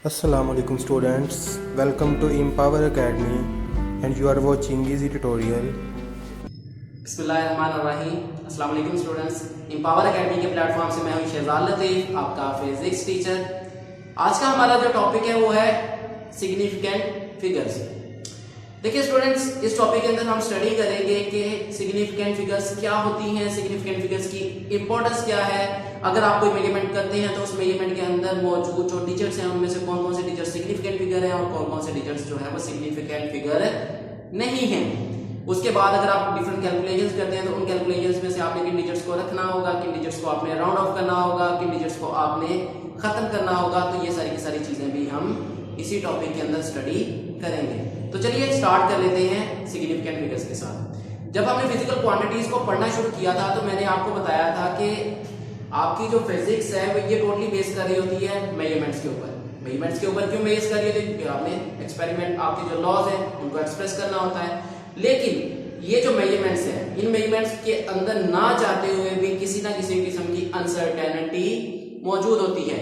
Assalamu alaikum students, welcome to Empower Academy and you are watching easy tutorial. बिस्मिल्लाहिर्रहमानिर्रहीम। अस्सलाम वालेकुम students, empower academy के platform से मैं हूं शहजाद लतीफ, आपका फिजिक्स टीचर। आज का हमारा जो टॉपिक है वो है सिग्निफिकेंट फिगर्स। देखिए स्टूडेंट्स, इस टॉपिक के अंदर हम स्टडी करेंगे कि सिग्निफिकेंट फिगर्स क्या होती हैं, सिग्निफिकेंट फिगर्स की इंपॉर्टेंस क्या है। अगर आप कोई मेजरमेंट करते हैं तो उस मेजरमेंट के अंदर मौजूद जो टीचर्स हैं उनमें से कौन कौन से टीचर्स सिग्निफिकेंट फिगर है और कौन कौन से टीचर्स जो है वो सिग्निफिकेंट फिगर नहीं है। उसके बाद अगर आप डिफरेंट कैलकुलेशंस करते हैं तो उन कैलकुलेशंस में से आपने किन डिजिट्स को रखना होगा, किन डिजिट्स को आपने राउंड ऑफ करना होगा, किन डिजिट्स को आपने खत्म करना होगा। तो ये सारी की सारी चीजें भी हम इसी टॉपिक के अंदर स्टडी करेंगे। तो चलिए स्टार्ट कर लेते हैं सिग्निफिकेंट फिगर्स के साथ। जब हमने फिजिकल क्वांटिटीज को पढ़ना शुरू किया था तो मैंने आपको बताया था कि आपकी जो फिजिक्स है वो ये टोटली बेस कर रही होती है मेजरमेंट्स के ऊपर। मेजरमेंट्स के ऊपर क्यों बेस कर रही होती है? क्योंकि आपने एक्सपेरिमेंट, आपके जो लॉज है उनको एक्सप्रेस करना होता है। लेकिन ये जो मेजरमेंट्स है, इन मेजरमेंट्स के अंदर ना जाते हुए भी किसी ना किसी किस्म की अनसर्टेनिटी मौजूद होती है।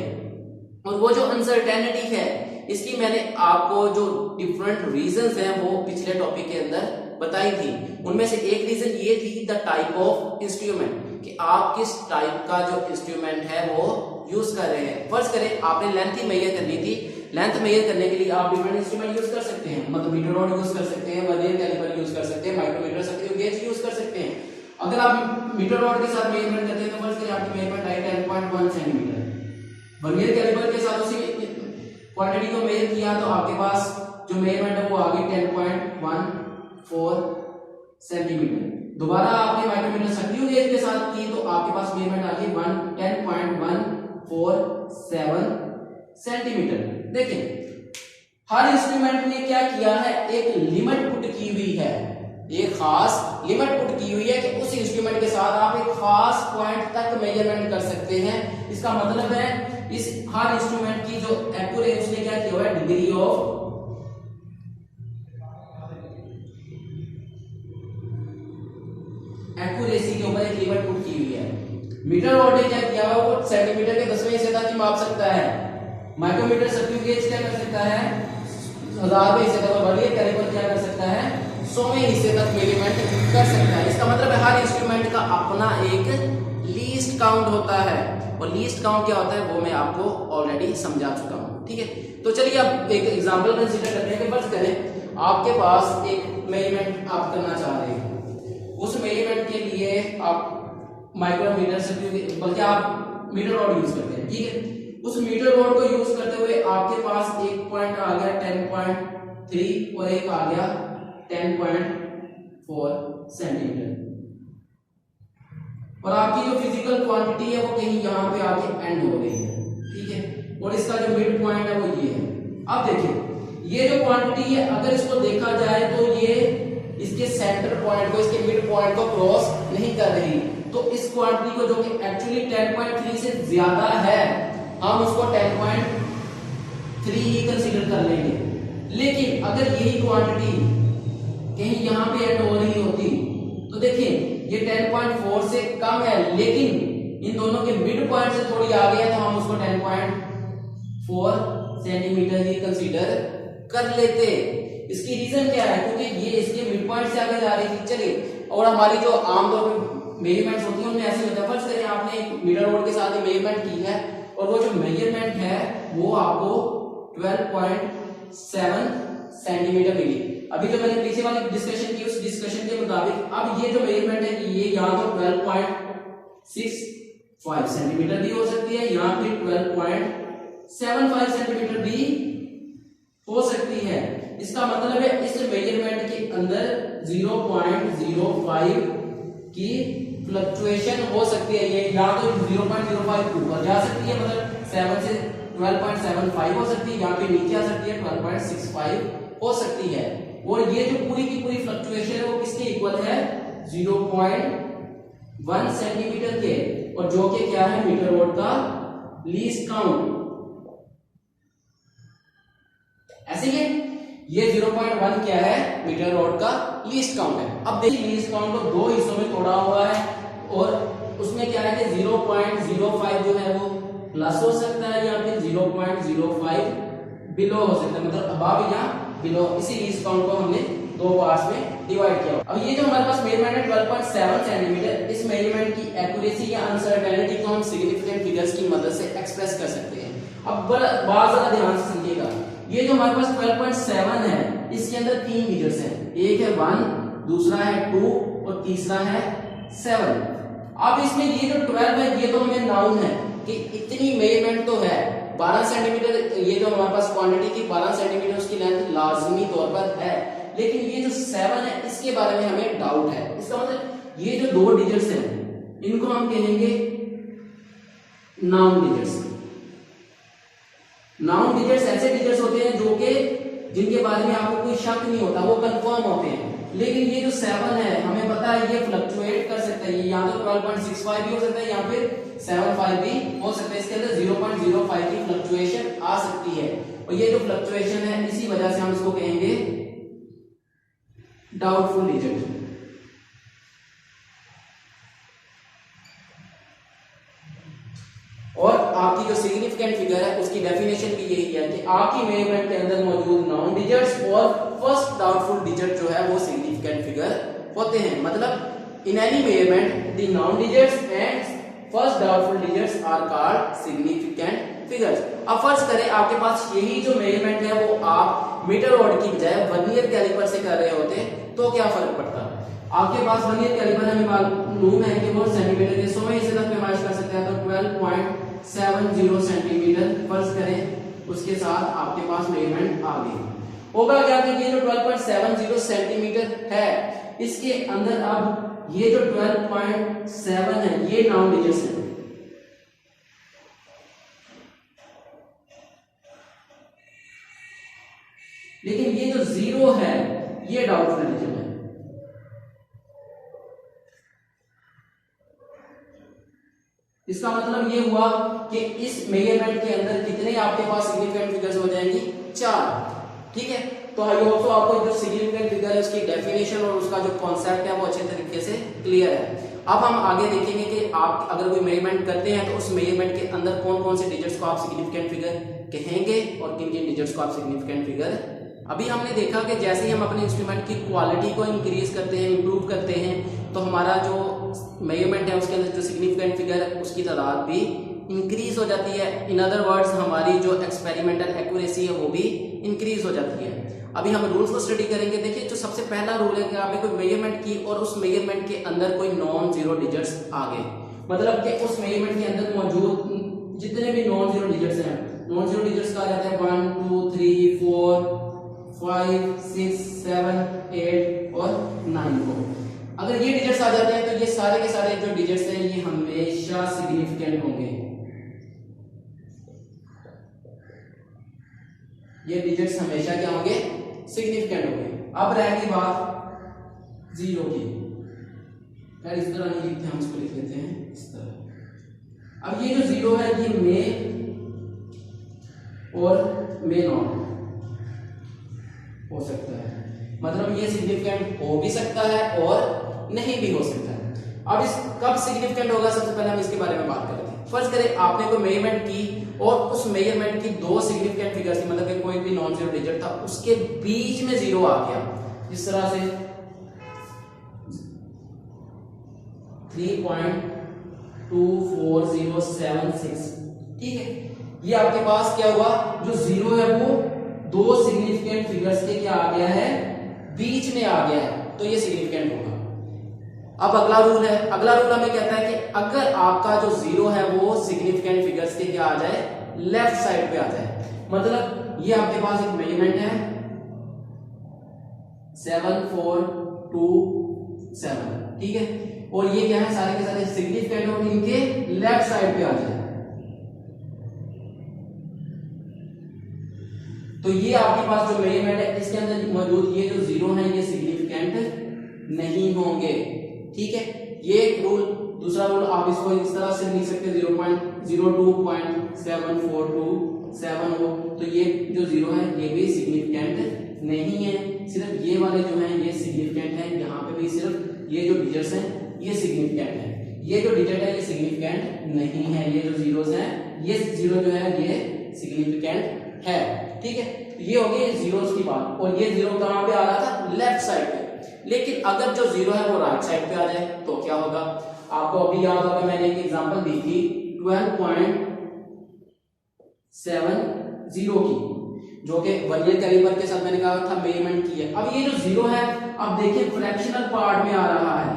और वो जो अनसर्टेनिटी है, इसकी मैंने आपको जो डिफरेंट रीजंस हैं वो पिछले टॉपिक के अंदर बताई थी। उनमें से एक रीजन ये थी द टाइप ऑफ इंस्ट्रूमेंट, कि आप किस टाइप का जो इंस्ट्रूमेंट है वो यूज कर रहे हैं। फर्ज करें आपने लेंथ ही मेजर करनी थी। लेंथ मेजर करने के लिए आप डिफरेंट इंस्ट्रूमेंट यूज कर सकते हैं, मतलब मीटर रॉड यूज कर सकते हैं, वर्नियर कैलिपर यूज कर सकते हैं, माइक्रोमीटर सकते गेज यूज कर सकते हैं। अगर आप मीटर रॉड के साथ मेजरमेंट करते हैं तो फर्ज करें आपकी मेजरमेंट आई 10.1 सेंटीमीटर। वर्नियर कैलिपर के साथ उसी क्वांटिटी को मेजर किया तो आपके पास जो मेजरमेंट है वो आ गई 10.14 सेंटीमीटर। दोबारा आपने माइक्रोमीटर सक्रिय गेज के साथ की तो आपके पास मेजरमेंट आ गई 10.147 सेंटीमीटर। देखिए हर इंस्ट्रूमेंट ने क्या किया है, एक लिमिट पुट की हुई है, एक खास लिमिट पुट की हुई है कि उस इंस्ट्रूमेंट के साथ आप एक खास पॉइंट तक मेजरमेंट कर सकते हैं। इसका मतलब है इस हर इंस्ट्रूमेंट की जो एक्यूरेसी उसने क्या किया हुआ है, डिग्री ऑफ एक्यूरेसी के ऊपर एक लिमिट पुट की हुई है। मीटर रॉड ने क्या किया हुआ, वो सेंटीमीटर के 10वें हिस्से तक ही माप सकता है। माइक्रोमीटर सक्रिय गेज क्या कर सकता है, 1000वें हिस्से तक। और वर्नियर कैलिपर क्या कर सकता है, 100वें हिस्से तक मेजरमेंट कर सकता है। इसका मतलब है हर इंस्ट्रूमेंट का अपना एक लीस्ट काउंट होता है, और लीस्ट काउंट क्या होता है वो मैं आपको ऑलरेडी समझा चुका हूं। ठीक है, तो चलिए अब एक एग्जांपल कंसीडर करते हैं कि फर्ज करें आपके पास एक मेजरमेंट आप करना चाह रहे हैं। उस मेजरमेंट के लिए आप माइक्रोमीटर से, बल्कि आप मीटर रॉड यूज करते हैं। ठीक है, उस मीटर रॉड को यूज करते हुए आपके पास एक पॉइंट आ गया 10.3 और एक आ गया 10.4 सेंटीमीटर। और आपकी जो फिजिकल क्वांटिटी है वो कहीं यहां पे आके एंड हो गई है। ठीक है, और इसका जो मिड पॉइंट है वो ये है। अब देखिए ये जो क्वांटिटी है अगर इसको देखा जाए तो ये इसके सेंटर पॉइंट को, इसके मिड पॉइंट को क्रॉस नहीं कर रही। तो इस क्वांटिटी को जो कि एक्चुअली 10.3 से ज्यादा है, हम उसको 10.3 ही कंसीडर कर लेंगे। लेकिन अगर यही क्वांटिटी कहीं यहां पे एंड हो रही होती तो देखिए ये 10.4 से कम है, लेकिन इन दोनों के मिड पॉइंट से थोड़ी आगे है तो हम उसको 10.4 सेंटीमीटर ही कंसीडर कर लेते। इसकी रीजन क्या है, क्योंकि ये इसके मिड पॉइंट से आगे जा रही थी। चलिए, और हमारी जो आमतौर पे मेजरमेंट्स होती हैं उनमें ऐसे होता है, फर्ज करें आपने एक मीटर रॉड के साथ मेजरमेंट की है और वो जो मेजरमेंट है वो आपको 12.7 सेंटीमीटर मिली। अभी जो मैंने पीछे वाली डिस्कशन की उस डिस्कशन के मुताबिक अब ये जो मेजरमेंट है कि ये यहाँ तो 12.65 सेंटीमीटर भी हो सकती है, यहाँ पे 12.75 सेंटीमीटर भी हो सकती है। इसका मतलब है इस मेजरमेंट के अंदर 0.05 की फ्लक्चुएशन हो सकती है। ये या तो 0.05 ऊपर जा सकती है, मतलब 7 से 12.75 हो सकती है, यहाँ पे नीचे आ सकती है 12.65 हो सकती है। और ये जो पूरी की पूरी फ्लक्चुएशन है वो किसके इक्वल है, 0.1 सेंटीमीटर के, और जो कि क्या है मीटर रॉड का लीस्ट काउंट। ऐसे ये 0.1 क्या है, मीटर रॉड का लीस्ट काउंट है। अब देखिए लीस्ट काउंट को दो हिस्सों में तोड़ा हुआ है और उसमें क्या है कि 0.05 जो है वो प्लस हो सकता है या फिर 0.05 बिलो हो सकता है, मतलब अबव या बिलो, इसीलिए इस काउंट को हमने दो पार्ट्स में डिवाइड किया। अब ये जो हमारे पास मेजरमेंट है 12.7 सेंटीमीटर, इस मेजरमेंट की एक्यूरेसी या अनसर्टेनिटी को हम सिग्निफिकेंट फिगर्स की मदद से एक्सप्रेस कर सकते हैं। अब बात जरा ध्यान से सुनिएगा, ये जो हमारे पास 12.7 है इसके अंदर तीन डिजिट्स हैं, एक है 1, दूसरा है 2 और तीसरा है 7। अब इसमें ये जो 12 है ये तो हमें नाउन है कि इतनी मेजरमेंट तो है 12 सेंटीमीटर, ये जो हमारे पास क्वांटिटी थी 12 सेंटीमीटर उसकी लेंथ लाजमी तौर पर है, लेकिन ये जो 7 है इसके बारे में हमें डाउट है। इसका मतलब ये जो दो डिजिट्स हैं इनको हम कहेंगे नाउन डिजिट्स। नाउन डिजिट्स ऐसे डिजिट्स होते हैं जो कि जिनके बारे में आपको कोई शक नहीं होता, वो कंफर्म होते हैं। लेकिन ये जो 7 है हमें पता है ये फ्लक्चुएट कर सकता है, ये या तो 12.65 भी हो सकता है या फिर 75 भी हो सकता है, इसके अंदर 0.05 की फ्लक्चुएशन आ सकती है, और ये जो फ्लक्चुएशन है इसी वजह से हम इसको कहेंगे डाउटफुल डिजिट। और आपकी जो सिग्निफिकेंट फिगर है उसकी डेफिनेशन भी यही है कि आपकी मेजरमेंट के अंदर मौजूद नाउन डिजिट्स और फर्स्ट डाउटफुल डिजिट जो है वो सिग्निफिकेंट फिगर होते हैं। मतलब in any measurement the known digits and first doubtful digits are called significant figures. अब फर्ज करें आपके पास यही जो मेजरमेंट है वो आप मीटर रॉड की बजाय वर्नियर कैलिपर से कर रहे होते तो क्या फर्क पड़ता? आपके पास वर्नियर कैलिपर हमें मालूम है कि वो सेंटीमीटर के 100वें हिस्से तक पैमाइश कर सकते हैं, तो 12.70 सेंटीमीटर फर्ज करें, उसके साथ आपके पास मेजरमेंट आ गई। होगा क्या कि ये जो 12.70 सेंटीमीटर है इसके अंदर अब ये जो 12.7 है ये नाउन डिजिट्स है, लेकिन ये जो 0 है ये डाउटफुल डिजिट है। इसका मतलब ये हुआ कि इस मेजरमेंट के अंदर कितने आपके पास सिग्निफिकेंट फिगर्स हो जाएंगी? 4। ठीक है, तो आई होप तो आपको जो सिग्निफिकेंट फिगर है उसकी डेफिनेशन और उसका जो कॉन्सेप्ट है वो अच्छे तरीके से क्लियर है। अब हम आगे देखेंगे कि आप अगर कोई मेजरमेंट करते हैं तो उस मेजरमेंट के अंदर कौन कौन से डिजिट्स को आप सिग्निफिकेंट फिगर कहेंगे और किन किन डिजिट्स को आप सिग्निफिकेंट फिगर। अभी हमने देखा कि जैसे ही हम अपने इंस्ट्रूमेंट की क्वालिटी को इंक्रीज करते हैं, इंप्रूव करते हैं, तो हमारा जो मेजरमेंट है उसके अंदर जो सिग्निफिकेंट फिगर है उसकी तादाद भी इंक्रीज हो जाती है। इन अदर वर्ड्स हमारी जो एक्सपेरिमेंटल एक्यूरेसी है वो भी इंक्रीज हो जाती है। अभी हम रूल्स को स्टडी करेंगे। देखिए जो सबसे पहला रूल है कि आपने कोई मेजरमेंट की और उस मेजरमेंट के अंदर कोई नॉन जीरो डिजिट्स आ गए, मतलब कि उस मेजरमेंट के अंदर मौजूद जितने भी नॉन जीरो डिजिट्स हैं, नॉन जीरो डिजिट्स कहा जाता है 1 2 3 4 5 6 7 8 और 9 को। अगर ये डिजिट्स आ जाते हैं तो ये सारे के सारे जो डिजिट्स हैं ये हमेशा सिग्निफिकेंट होंगे। ये डिजिट्स हमेशा क्या होंगे? सिग्निफिकेंट होंगे। अब रहेगी बात 0 की। यार इस तरह नहीं लिखते, हम इसको लिख लेते हैं इस तरह। अब ये जो 0 है ये मे और मे नॉट हो सकता है, मतलब ये सिग्निफिकेंट हो भी सकता है और नहीं भी हो सकता है। अब इस कब सिग्निफिकेंट होगा, सबसे पहले हम इसके बारे में बात करते हैं। फर्ज करें आपने कोई मेजरमेंट की और उस मेजरमेंट की दो सिग्निफिकेंट फिगर्स थी, मतलब कि कोई भी नॉन जीरो डिजिट था, उसके बीच में 0 आ गया, इस तरह से 3.24076। ठीक है, ये आपके पास क्या हुआ, जो 0 है वो दो सिग्निफिकेंट फिगर्स के क्या आ गया है? बीच में आ गया है, तो ये सिग्निफिकेंट होगा। अब अगला रूल है, अगला रूल हमें कहता है कि अगर आपका जो 0 है वो सिग्निफिकेंट फिगर्स के क्या आ जाए? लेफ्ट साइड पे आ जाए। मतलब ये आपके पास एक मेजरमेंट है 7427, ठीक है, और ये क्या है? सारे के सारे सिग्निफिकेंट और इनके लेफ्ट साइड पे आ जाए, तो ये आपके पास जो मेजरमेंट है इसके अंदर मौजूद ये जो 0 है ये सिग्निफिकेंट नहीं होंगे। ठीक है, ये एक रूल। दूसरा रूल आप इसको इस तरह से लिख सकते हैं 0.02.7427 हो, तो ये जो 0 है ये भी सिग्निफिकेंट नहीं है। सिर्फ ये वाले जो हैं ये सिग्निफिकेंट है, यहाँ पे भी सिर्फ ये जो डिजिट्स हैं ये सिग्निफिकेंट है, ये जो डिजिट है ये सिग्निफिकेंट नहीं है। ये जो जीरोस हैं ये 0 जो है ये सिग्निफिकेंट है। ठीक है, ये हो गई जीरोस की बात, और ये जीरो कहाँ पे आ रहा था, लेफ्ट साइड पे। लेकिन अगर जो जीरो है वो राइट साइड पे आ जाए तो क्या होगा, आपको अभी याद होगा मैंने एक एग्जांपल दी थी 12.70 की, जो कि वर्नियर कैलिपर के साथ मैंने कहा था मेजरमेंट की है। अब ये जो जीरो है, अब देखिए फ्रैक्शनल पार्ट में आ रहा है,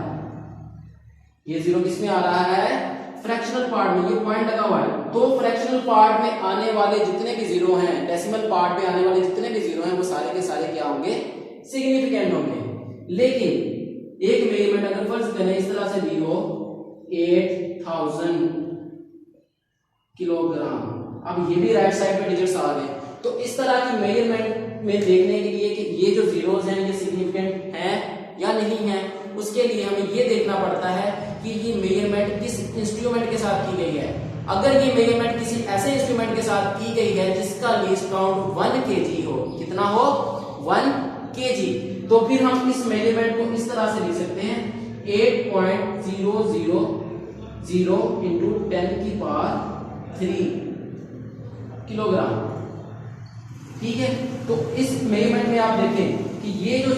ये जीरो किस में आ रहा है, फ्रैक्शनल पार्ट में, ये पॉइंट लगा हुआ है। तो फ्रैक्शनल पार्ट में आने वाले जितने भी जीरो हैं, डेसिमल पार्ट में आने वाले जितने भी जीरो हैं, वो सारे के सारे क्या होंगे, सिग्निफिकेंट होंगे। लेकिन एक मेजरमेंट अगर फर्ज करें इस तरह से ली हो 8000 किलोग्राम, अब ये भी राइट साइड पे डिजिट्स आ गए, तो इस तरह की मेजरमेंट में देखने के लिए कि ये जो जीरोस हैं ये सिग्निफिकेंट हैं या नहीं है, उसके लिए हमें ये देखना पड़ता है कि ये मेजरमेंट किस इंस्ट्रूमेंट के साथ की गई है। अगर ये मेजरमेंट किसी ऐसे इंस्ट्रूमेंट के साथ की गई है जिसका लीस्ट काउंट 1 kg हो, कितना हो, 1 kg, तो फिर हम इस मेजरमेंट को इस तरह से लिख सकते हैं 8.000 into 10⁻³ किलोग्राम। ठीक है, तो इस मेजरमेंट में आप देखें कि ये जो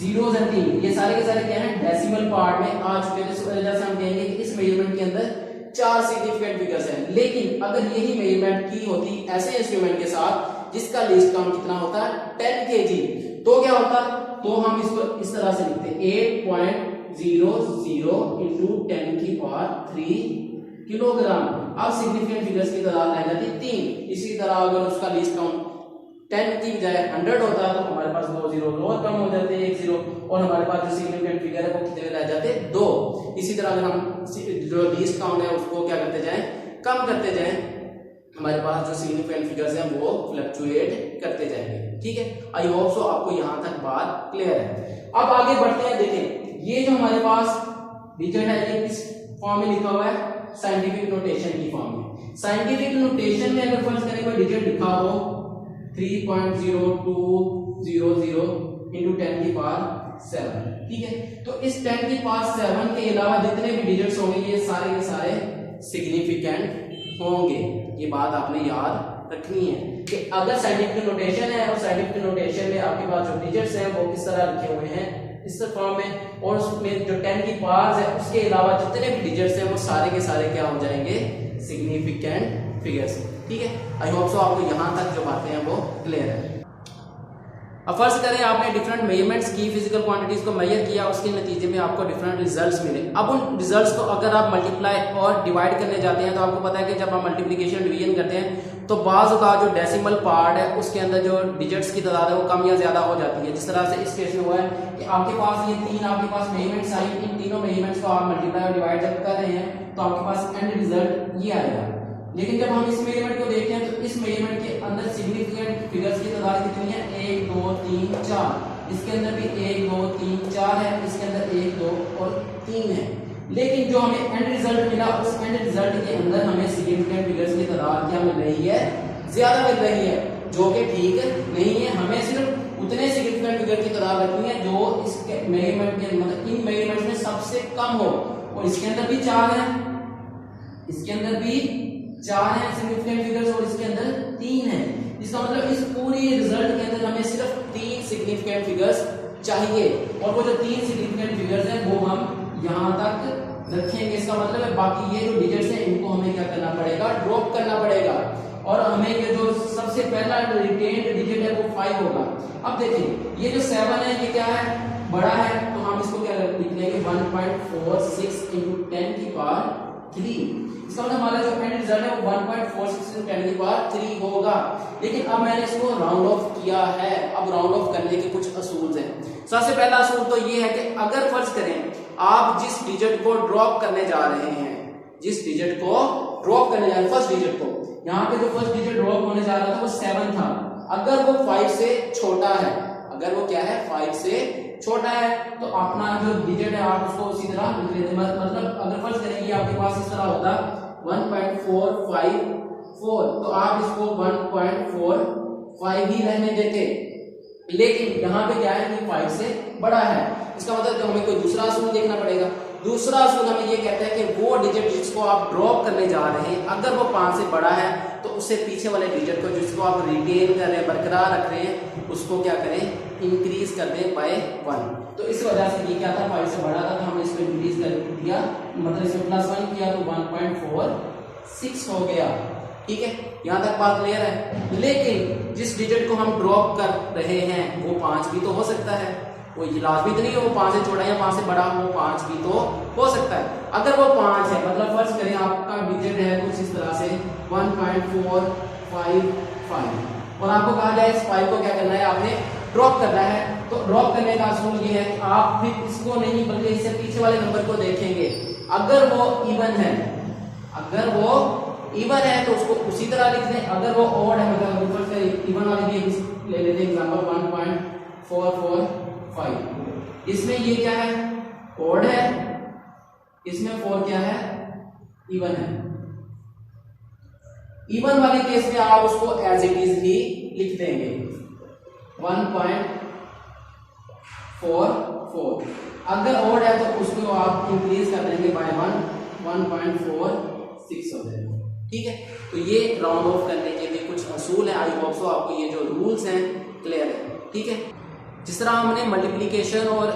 जीरोस हैं 3, ये सारे के सारे क्या हैं, डेसिमल पार्ट में आ चुके हैं। इस वजह से हम कहेंगे कि इस मेजरमेंट के अंदर 4 सिग्निफिकेंट फिगर्स हैं। लेकिन अगर यही मेजरमेंट की होती ऐसे इंस्ट्रूमेंट के साथ जिसका लीस्ट काउंट कितना होता है, 10 kg, तो क्या होता, तो हम इसको इस तरह से लिखते 8.00 into 10⁻³ किलोग्राम। अब सिग्निफिकेंट फिगर्स की तादाद रह जाती 3। इसी तरह अगर उसका लीस्ट काउंट 10 की बजाय 100 होता तो हमारे पास 2 जीरो और कम हो जाते, 1 जीरो, और हमारे पास जो सिग्निफिकेंट फिगर है वो कितने रह जाते, 2। इसी तरह अगर हम जो लीस्ट काउंट है उसको क्या करते जाएं, कम करते जाएं, हमारे पास जो सिग्निफिकेंट फिगर्स हैं वो फ्लक्चुएट करते जाएंगे। ठीक है, आई होप सो आपको यहां तक बात क्लियर है। अब आगे बढ़ते हैं, देखें ये जो हमारे पास डिजिट है ये किस फॉर्म में लिखा हुआ है, साइंटिफिक नोटेशन की फॉर्म में। साइंटिफिक नोटेशन में अगर फर्ज करें कोई डिजिट लिखा हो 3.0200 into 10⁻⁷, ठीक है, तो इस 10⁻⁷ के अलावा जितने भी डिजिट्स होंगे ये सारे के सारे सिग्निफिकेंट होंगे। ये बात आपने याद रखनी है कि अगर साइंटिफिक नोटेशन है और साइंटिफिक नोटेशन में आपके पास जो डिजिट्स हैं वो किस तरह लिखे हुए हैं, इस फॉर्म में, और उसमें जो 10 की पावर है उसके अलावा जितने भी डिजिट्स हैं वो सारे के सारे क्या हो जाएंगे, सिग्निफिकेंट फिगर्स। ठीक है, आई होप सो आपको यहां तक जो बातें हैं वो क्लियर है। अब फर्ज करें आपने डिफरेंट मेजरमेंट्स की, फिजिकल क्वांटिटीज को मेजर किया, उसके नतीजे में आपको डिफरेंट रिजल्ट्स मिले। अब उन रिजल्ट्स को अगर आप मल्टीप्लाई और डिवाइड करने जाते हैं तो आपको पता है कि जब आप मल्टीप्लिकेशन डिवीजन करते हैं तो बाज़ औक़ात जो डेसिमल पार्ट है उसके अंदर जो डिजिट्स की तादाद है वो कम या ज्यादा हो जाती है। जिस तरह से इस केस में हुआ है कि आपके पास ये 3 आपके पास मेजरमेंट्स आई, इन तीनों मेजरमेंट्स को आप मल्टीप्लाई और डिवाइड जब कर रहे हैं तो आपके पास एंड रिजल्ट ये आएगा। लेकिन जब हम इस मेजरमेंट को देखते हैं तो इस मेजरमेंट के अंदर सिग्निफिकेंट फिगर्स की तादाद कितनी है, 1 2 3 4, इसके अंदर भी 1 2 3 4 है, इसके अंदर 1 2 और 3 है। लेकिन जो हमें एंड रिजल्ट मिला उस एंड रिजल्ट के अंदर हमें सिग्निफिकेंट फिगर्स की तादाद क्या मिल रही है, ज्यादा मिल रही है, जो कि ठीक नहीं है। हमें सिर्फ उतने सिग्निफिकेंट फिगर की तादाद रखनी है जो इस मेजरमेंट के मतलब इन मेजरमेंट्स में सबसे कम हो। और इसके अंदर भी 4 है, इसके अंदर भी 4 है सिग्निफिकेंट फिगर्स और इसके अंदर 3 है। इसका मतलब इस पूरी रिजल्ट के अंदर हमें सिर्फ 3 सिग्निफिकेंट फिगर्स चाहिए, और वो जो 3 सिग्निफिकेंट फिगर्स हैं वो हम यहां तक रखेंगे। इसका मतलब है बाकी ये जो डिजिट्स हैं इनको हमें क्या करना पड़ेगा, ड्रॉप करना पड़ेगा, और हमें ये जो सबसे पहला रिटेन्ड डिजिट है वो 5 होगा। अब देखिए ये जो 7 है ये क्या है, बड़ा है, तो हम इसको क्या लिख लेंगे 1.46 into 10⁻³ इसका मतलब हमारा जो एंड रिजल्ट है वो 1.46 into 10⁻³ होगा। लेकिन अब मैंने इसको राउंड ऑफ किया है। अब राउंड ऑफ करने के कुछ असूल हैं। सबसे पहला असूल तो ये है कि अगर फर्ज करें आप जिस डिजिट को ड्रॉप करने जा रहे हैं, जिस डिजिट को ड्रॉप करने जा रहे हैं, फर्स्ट डिजिट को, यहाँ पे जो फर्स्ट डिजिट ड्रॉप होने जा रहा था वो 7 था। अगर वो 5 से छोटा है, अगर वो क्या है 5 से छोटा है, तो अपना जो डिजिट है आप उसको उसी तरह लिख लेते हैं। मतलब अगर फर्ज करेंगे आपके पास इस तरह होता 1.454, तो आप इसको 1.45 ही रहने देते। लेकिन यहाँ पे क्या है कि 5 से बड़ा है, इसका मतलब कि हमें कोई दूसरा असूल देखना पड़ेगा। दूसरा असूल हमें ये कहता है कि वो डिजिट जिसको आप ड्रॉप करने जा रहे हैं अगर वो 5 से बड़ा है तो तो उससे पीछे वाले डिजिट को जिसको आप रिटेन कर रहे हैं, बरकरार रख रहे हैं, उसको क्या करें, इंक्रीज कर दें बाय 1। तो इस वजह से ये क्या था, 5 से बड़ा था तो हमने इसको इंक्रीज कर दिया, मतलब इसमें +1 किया तो 1.46 हो गया। ठीक है, यहाँ तक बात क्लियर है। लेकिन जिस डिजिट को हम ड्रॉप कर रहे हैं वो 5 भी तो हो सकता है, वो लाजमी तो नहीं है वो 5 से छोटा या 5 से बड़ा, वो 5 भी तो हो सकता है। अगर वो 5 है, मतलब फर्ज करें आपका डिजिट है कुछ इस तरह से 1.455 और आपको कहा जाए इस 5 को क्या करना है, आपने ड्रॉप करना है। तो ड्रॉप करने का असूल ये है कि आप फिर इसको नहीं बल्कि इससे पीछे वाले नंबर को देखेंगे। अगर वो इवन है, अगर वो इवन है तो उसको उसी तरह लिख दें। अगर वो ऑड है, मतलब इवन वाले ले लेते हैं एग्जांपल 1.445, इसमें ये क्या है, ऑड है, इसमें 4 क्या है, इवन है। इवन वाले केस में आप उसको एज इट इज ही लिख देंगे 1.44। अगर ऑड है तो उसको आप इंक्रीज कर देंगे बाय 1.46 हो जाएगा। ठीक है, तो ये राउंड ऑफ करने के लिए कुछ असूल है। आई होप सो आपको ये जो रूल्स हैं क्लियर है। ठीक है, जिस तरह हमने मल्टीप्लिकेशन और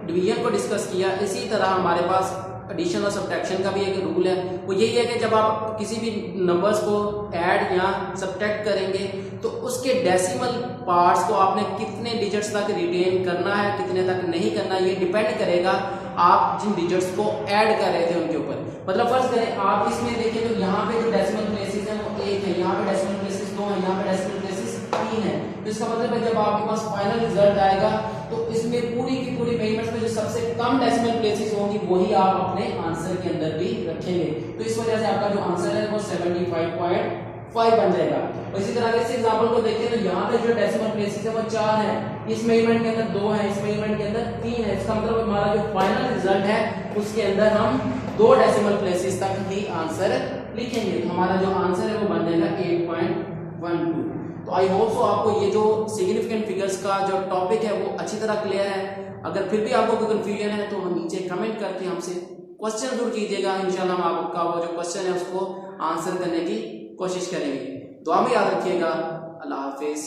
डिवीजन को डिस्कस किया, इसी तरह हमारे पास एडिशन और सब्ट्रैक्शन का भी एक रूल है। वो यही है कि जब आप किसी भी नंबर्स को ऐड या सब्ट्रैक्ट करेंगे तो उसके डेसिमल पार्ट्स को आपने कितने डिजिट्स तक रिटेन करना है, कितने तक नहीं करना, ये डिपेंड करेगा आप जिन डिजिट्स को ऐड कर रहे थे उनके ऊपर। मतलब फर्ज करें आप इसमें देखें तो यहाँ पे जो डेसिमल प्लेसेस हैं वो 1 है, यहाँ पे डेसिमल प्लेसेस 2 है, यहाँ पे डेसिमल प्लेसेस 3 है। तो इसका मतलब है जब आपके पास फाइनल रिजल्ट आएगा तो इसमें पूरी की पूरी मेजरमेंट्स में जो सबसे कम डेसिमल प्लेसेस होंगी वही आप अपने आंसर के अंदर भी रखेंगे। तो इस वजह से आपका जो आंसर है वो 75.5 बन जाएगा। और इसी तरह इस एग्जांपल को देखें तो यहाँ पे जो डेसिमल प्लेसेस है वो 4 है, इस मेजरमेंट के अंदर 2 है, इस मेजरमेंट के अंदर 3 है। इसका मतलब हमारा जो फाइनल रिजल्ट है उसके अंदर हम 2 डेसिमल प्लेसेस तक ही आंसर लिखेंगे। तो हमारा जो आंसर है वो बन जाएगा 8.12। तो आई होप सो आपको ये जो सिग्निफिकेंट फिगर्स का जो टॉपिक है वो अच्छी तरह क्लियर है। अगर फिर भी आपको कोई कंफ्यूजन है तो नीचे कमेंट करके हमसे क्वेश्चन जरूर कीजिएगा। इंशाल्लाह हम आपका वो जो क्वेश्चन है उसको आंसर करने की कोशिश करेंगे। दुआ में याद रखिएगा। अल्लाह हाफिज।